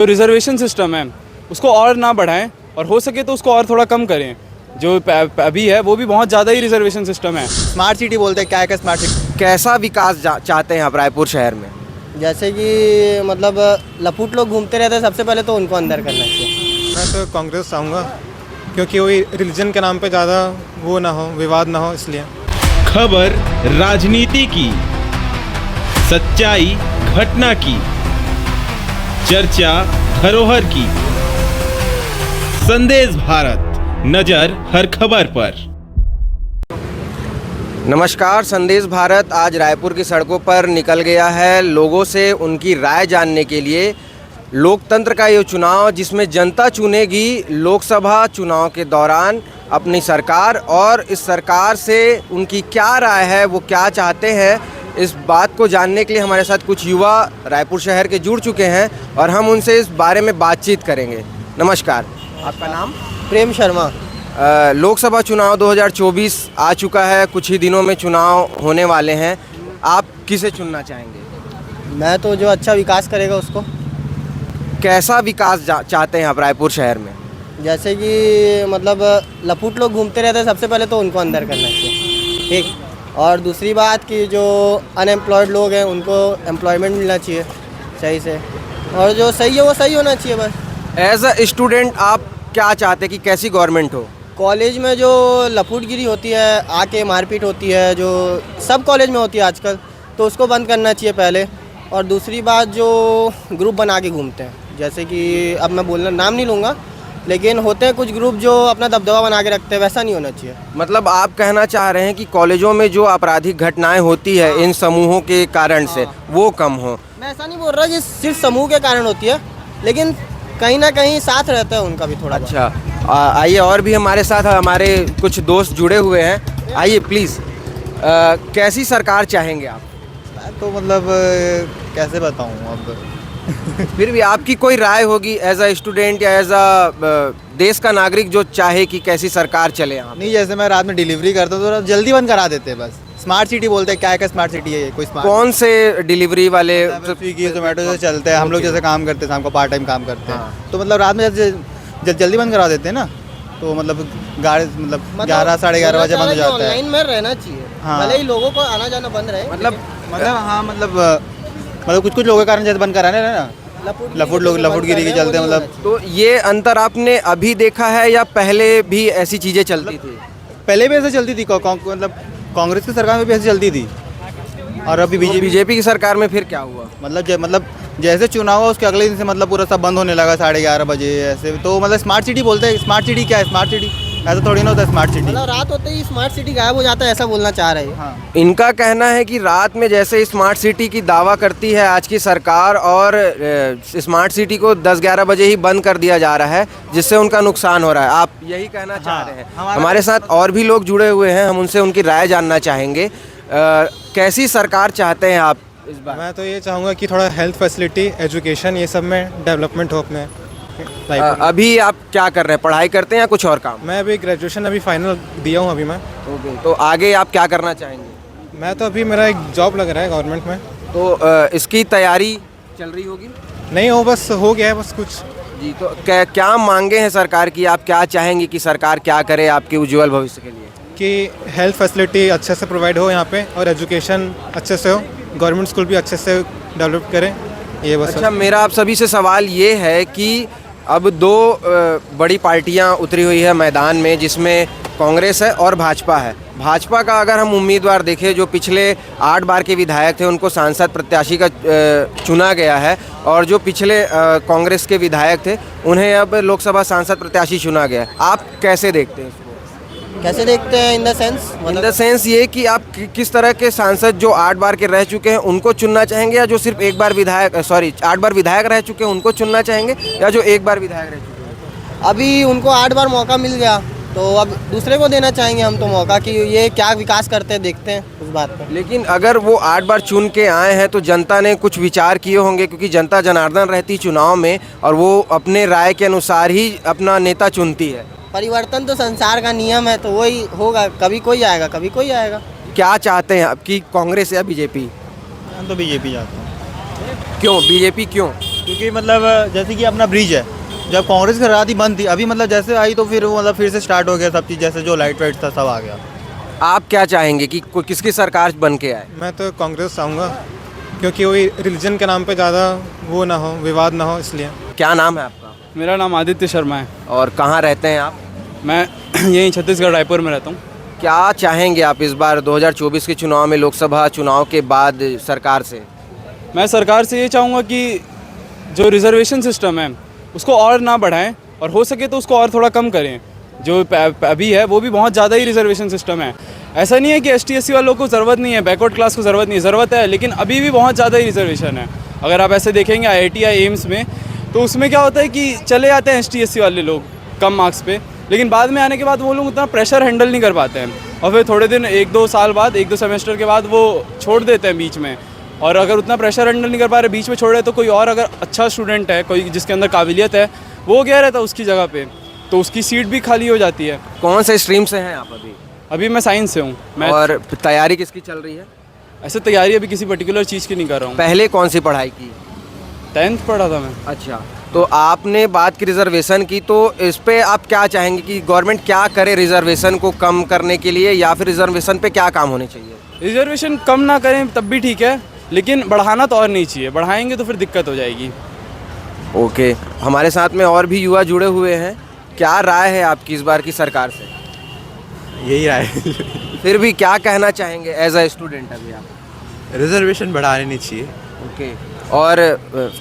जो reservation system है उसको और ना बढ़ाएं और हो सके तो उसको और थोड़ा कम करें। जो अभी है वो भी बहुत ज़्यादा ही रिजर्वेशन सिस्टम है। स्मार्ट सिटी बोलते हैं, क्या है क्या स्मार्ट सिटी। कैसा विकास चाहते हैं आप रायपुर शहर में? जैसे कि मतलब लपूट लोग घूमते रहते हैं, सबसे पहले तो उनको अंदर करना चाहिए। मैं तो कांग्रेस चाहूँगा क्योंकि वही रिलीजन के नाम पे ज़्यादा वो ना हो, विवाद ना हो, इसलिए। खबर राजनीति की, सच्चाई घटना की, चर्चा धरोहर की। संदेश भारत, नजर हर खबर पर। नमस्कार, संदेश भारत आज रायपुर की सड़कों पर निकल गया है लोगों से उनकी राय जानने के लिए। लोकतंत्र का ये चुनाव जिसमें जनता चुनेगी लोकसभा चुनाव के दौरान अपनी सरकार, और इस सरकार से उनकी क्या राय है, वो क्या चाहते हैं, इस बात को जानने के लिए हमारे साथ कुछ युवा रायपुर शहर के जुड़ चुके हैं और हम उनसे इस बारे में बातचीत करेंगे। नमस्कार, आपका नाम? प्रेम शर्मा। लोकसभा चुनाव 2024 आ चुका है, कुछ ही दिनों में चुनाव होने वाले हैं। आप किसे चुनना चाहेंगे? मैं तो जो अच्छा विकास करेगा उसको। कैसा विकास चाहते हैं आप रायपुर शहर में? जैसे कि मतलब लपूट लोग घूमते रहते हैं, सबसे पहले तो उनको अंदर करना चाहिए, ठीक। और दूसरी बात कि जो अनएम्प्लॉयड लोग हैं उनको एम्प्लॉयमेंट मिलना चाहिए सही से, और जो सही है वो सही होना चाहिए बस। एज अ स्टूडेंट आप क्या चाहते हैं कि कैसी गवर्नमेंट हो? कॉलेज में जो लपूटगिरी होती है, आके मारपीट होती है, जो सब कॉलेज में होती है आजकल, तो उसको बंद करना चाहिए पहले। और दूसरी बात, जो ग्रुप बना के घूमते हैं, जैसे कि अब मैं बोलना नाम नहीं लूँगा, लेकिन होते हैं कुछ ग्रुप जो अपना दबदबा बना के रखते हैं, वैसा नहीं होना चाहिए। मतलब आप कहना चाह रहे हैं कि कॉलेजों में जो आपराधिक घटनाएं होती है इन समूहों के कारण से वो कम हो? मैं ऐसा नहीं बोल रहा कि सिर्फ समूह के कारण होती है, लेकिन कहीं ना कहीं साथ रहता है उनका भी थोड़ा। अच्छा, आइए, और भी हमारे साथ हमारे कुछ दोस्त जुड़े हुए हैं। आइए प्लीज़, कैसी सरकार चाहेंगे आप? तो मतलब कैसे बताऊँ अब फिर भी आपकी कोई राय होगी एज अ स्टूडेंट या एज अ देश का नागरिक जो चाहे कि कैसी सरकार चले यहाँ? नहीं, जैसे मैं रात में डिलीवरी करता हूँ तो जल्दी बंद करा देते हैं बस। स्मार्ट सिटी बोलते हैं, क्या है क्या स्मार्ट सिटी है, कोई स्मार्ट। कौन से डिलीवरी वाले? स्विगी जोमेटो से चलते हैं, हम लोग जैसे काम करते हैं, शाम को पार्ट टाइम काम करते हैं, तो मतलब रात में जल्दी बंद करा देते हैं ना, तो मतलब गाड़ी मतलब 11 साढ़े 11 बजे बंद हो जाता है। ऑनलाइन में रहना चाहिए, भले ही लोगों को आना जाना बंद रहे। मतलब हाँ, मतलब कुछ लोगों के कारण जैसे बंद कराने रहे ना, लपूटगिरी के चलते, मतलब। तो ये अंतर आपने अभी देखा है या पहले भी ऐसी चीज़ें चलती थी? पहले भी ऐसे चलती थी, मतलब कांग्रेस की सरकार में भी ऐसे चलती थी, और अभी बीजेपी की सरकार में फिर क्या हुआ? मतलब जैसे चुनाव हुआ उसके अगले दिन से मतलब पूरा सब बंद होने लगा 11:30 बजे ऐसे। तो मतलब स्मार्ट सिटी बोलते हैं, स्मार्ट सिटी क्या है? स्मार्ट सिटी ऐसा थोड़ी ना होता है स्मार्ट सिटी। मतलब रात होते ही स्मार्ट सिटी गायब हो जाता है, ऐसा बोलना चाह रहे हैं। हाँ। इनका कहना है कि रात में जैसे स्मार्ट सिटी की दावा करती है आज की सरकार, और स्मार्ट सिटी को 10-11 बजे ही बंद कर दिया जा रहा है, जिससे उनका नुकसान हो रहा है। आप यही कहना चाह रहे हैं? हमारे साथ और भी लोग जुड़े हुए हैं, हम उनसे उनकी राय जानना चाहेंगे। कैसी सरकार चाहते हैं आप इस बार? मैं तो ये चाहूँगा कि थोड़ा हेल्थ फैसिलिटी, एजुकेशन, ये सब में डेवलपमेंट हो अपने लाइफ में। अभी आप क्या कर रहे हैं, पढ़ाई करते हैं या कुछ और काम? मैं अभी ग्रेजुएशन अभी फाइनल दिया हूँ अभी मैं। तो आगे आप क्या करना चाहेंगे? मैं तो अभी मेरा एक जॉब लग रहा है गवर्नमेंट में। तो इसकी तैयारी चल रही होगी? नहीं हो, बस हो गया है बस कुछ। जी, तो क्या मांगे हैं सरकार की? आप क्या चाहेंगे कि सरकार क्या करे आपके उज्जवल भविष्य के लिए? कि हेल्थ फैसिलिटी अच्छे से प्रोवाइड हो यहाँ पे, और एजुकेशन अच्छे से हो, गवर्नमेंट स्कूल भी अच्छे से डेवलप करें, ये बस। अच्छा, मेरा आप सभी से सवाल ये है कि अब दो बड़ी पार्टियां उतरी हुई है मैदान में, जिसमें कांग्रेस है और भाजपा है। भाजपा का अगर हम उम्मीदवार देखें, जो पिछले 8 बार के विधायक थे उनको सांसद प्रत्याशी का चुना गया है, और जो पिछले कांग्रेस के विधायक थे उन्हें अब लोकसभा सांसद प्रत्याशी चुना गया है। आप कैसे देखते हैं इसको? कैसे देखते हैं in the sense? In the sense ये कि आप किस तरह के सांसद जो 8 बार के रह चुके हैं उनको चुनना चाहेंगे, या जो सिर्फ 8 बार विधायक रह चुके हैं उनको चुनना चाहेंगे, या जो 1 बार विधायक रह चुके हैं? अभी उनको 8 बार मौका मिल गया, तो अब दूसरे को देना चाहेंगे हम तो मौका, कि ये क्या विकास करते हैं, देखते हैं उस बात पर। लेकिन अगर वो 8 बार चुन के आए हैं तो जनता ने कुछ विचार किए होंगे, क्योंकि जनता जनार्दन रहती चुनाव में, और वो अपने राय के अनुसार ही अपना नेता चुनती है। परिवर्तन तो संसार का नियम है, तो वही होगा, कभी कोई आएगा कभी कोई आएगा। क्या चाहते हैं आपकी, कांग्रेस या बीजेपी? मैं तो बीजेपी चाहता हूँ। क्यों बीजेपी क्यों? क्योंकि मतलब जैसे कि अपना ब्रिज है, जब कांग्रेस की रात ही बंद थी, अभी मतलब जैसे आई तो फिर वो मतलब फिर से स्टार्ट हो गया सब चीज़, जैसे जो लाइट वाइट था सब आ गया। आप क्या चाहेंगे कि किसकी सरकार बन के आए? मैं तो कांग्रेस चाहूँगा, क्योंकि वही रिलीजन के नाम पे ज़्यादा वो ना हो, विवाद ना हो, इसलिए। क्या नाम है आपका मेरा नाम आदित्य शर्मा है। और कहाँ रहते हैं आप? मैं यहीं छत्तीसगढ़ रायपुर में रहता हूँ। क्या चाहेंगे आप इस बार 2024 के चुनाव में, लोकसभा चुनाव के बाद सरकार से? मैं सरकार से ये चाहूँगा कि जो रिजर्वेशन सिस्टम है उसको और ना बढ़ाएं, और हो सके तो उसको और थोड़ा कम करें। जो अभी है वो भी बहुत ज़्यादा ही रिजर्वेशन सिस्टम है। ऐसा नहीं है कि ST SC वालों को ज़रूरत नहीं है, बैकवर्ड क्लास को ज़रूरत नहीं है, ज़रूरत है, लेकिन अभी भी बहुत ज़्यादा ही रिजर्वेशन है। अगर आप ऐसे देखेंगे IIT या एम्स में, तो उसमें क्या होता है कि चले जाते हैं ST SC वाले लोग कम मार्क्स पे, लेकिन बाद में आने के बाद वो लोग उतना प्रेशर हैंडल नहीं कर पाते हैं, और फिर थोड़े दिन 1-2 साल बाद, 1-2 सेमेस्टर के बाद वो छोड़ देते हैं बीच में। और अगर उतना प्रेशर हैंडल नहीं कर पा रहे, बीच में छोड़ रहे, तो कोई और अगर अच्छा स्टूडेंट है, कोई जिसके अंदर काबिलियत है, वो गया रहता है उसकी जगह पे, तो उसकी सीट भी खाली हो जाती है। कौन से स्ट्रीम से हैं आप अभी? अभी मैं साइंस से हूँ। मैं और तैयारी किसकी चल रही है? ऐसे तैयारी अभी किसी पर्टिकुलर चीज़ की नहीं कर रहा हूँ। पहले कौन सी पढ़ाई की? 10th पढ़ा था मैं। अच्छा, तो आपने बात की रिजर्वेशन की, तो इस पे आप क्या चाहेंगे कि गवर्नमेंट क्या करे रिजर्वेशन को कम करने के लिए, या फिर रिजर्वेशन पे क्या काम होने चाहिए? रिजर्वेशन कम ना करें तब भी ठीक है, लेकिन बढ़ाना तो और नहीं चाहिए। बढ़ाएंगे तो फिर दिक्कत हो जाएगी। ओके, हमारे साथ में और भी युवा जुड़े हुए हैं। क्या राय है आपकी इस बार की सरकार से? यही राय फिर भी क्या कहना चाहेंगे एज अ स्टूडेंट अभी आप? रिजर्वेशन बढ़ाने नहीं चाहिए। ओके, और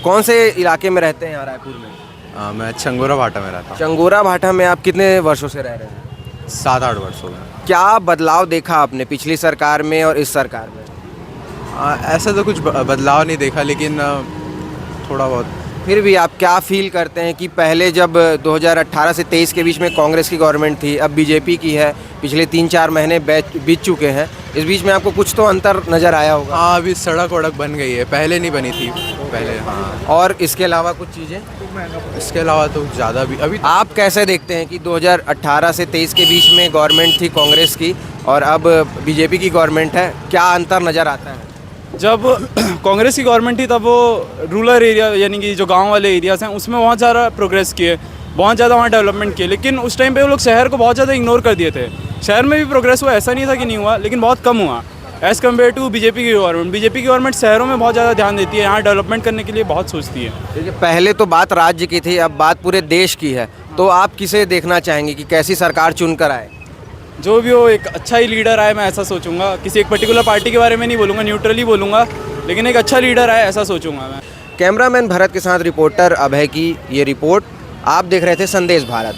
कौन से इलाके में रहते हैं यहाँ रायपुर में? मैं चंगोरा भाटा में रहता हूँ। चंगोरा भाटा में आप कितने वर्षों से रह रहे हैं? 7-8 वर्ष हो गए। क्या बदलाव देखा आपने पिछली सरकार में और इस सरकार में? ऐसा तो कुछ बदलाव नहीं देखा, लेकिन थोड़ा बहुत। फिर भी आप क्या फील करते हैं कि पहले जब 2018 से 23 के बीच में कांग्रेस की गवर्नमेंट थी, अब बीजेपी की है, पिछले 3-4 महीने बीत चुके हैं, इस बीच में आपको कुछ तो अंतर नज़र आया होगा? हाँ, अभी सड़क वड़क बन गई है, पहले नहीं बनी थी पहले। हाँ, और इसके अलावा कुछ चीज़ें? इसके अलावा तो ज़्यादा भी अभी। आप कैसे देखते हैं कि 2018 से 23 के बीच में गवर्नमेंट थी कांग्रेस की और अब बीजेपी की गवर्नमेंट है, क्या अंतर नज़र आता है? जब कांग्रेस की गवर्नमेंट थी तब वो रूरल एरिया, यानी कि जो गांव वाले एरियाज़ हैं, उसमें बहुत ज़्यादा प्रोग्रेस किए, बहुत ज़्यादा वहाँ डेवलपमेंट किए, लेकिन उस टाइम पे वो लोग शहर को बहुत ज़्यादा इग्नोर कर दिए थे। शहर में भी प्रोग्रेस हुआ, ऐसा नहीं था कि नहीं हुआ, लेकिन बहुत कम हुआ एज़ कम्पेयर टू बीजेपी की गवर्नमेंट। बीजेपी की गवर्नमेंट शहरों में बहुत ज़्यादा ध्यान देती है, यहाँ डेवलपमेंट करने के लिए बहुत सोचती है। देखिए, पहले तो बात राज्य की थी, अब बात पूरे देश की है, तो आप किसे देखना चाहेंगे कि कैसी सरकार चुनकर आए? जो भी हो, एक अच्छा ही लीडर आए, मैं ऐसा सोचूंगा। किसी एक पर्टिकुलर पार्टी के बारे में नहीं बोलूँगा, न्यूट्रली बोलूँगा, लेकिन एक अच्छा लीडर आए ऐसा सोचूंगा मैं। कैमरामैन भरत के साथ रिपोर्टर अभय की ये रिपोर्ट। आप देख रहे थे संदेश भारत।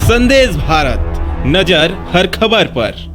संदेश भारत, नजर हर खबर पर।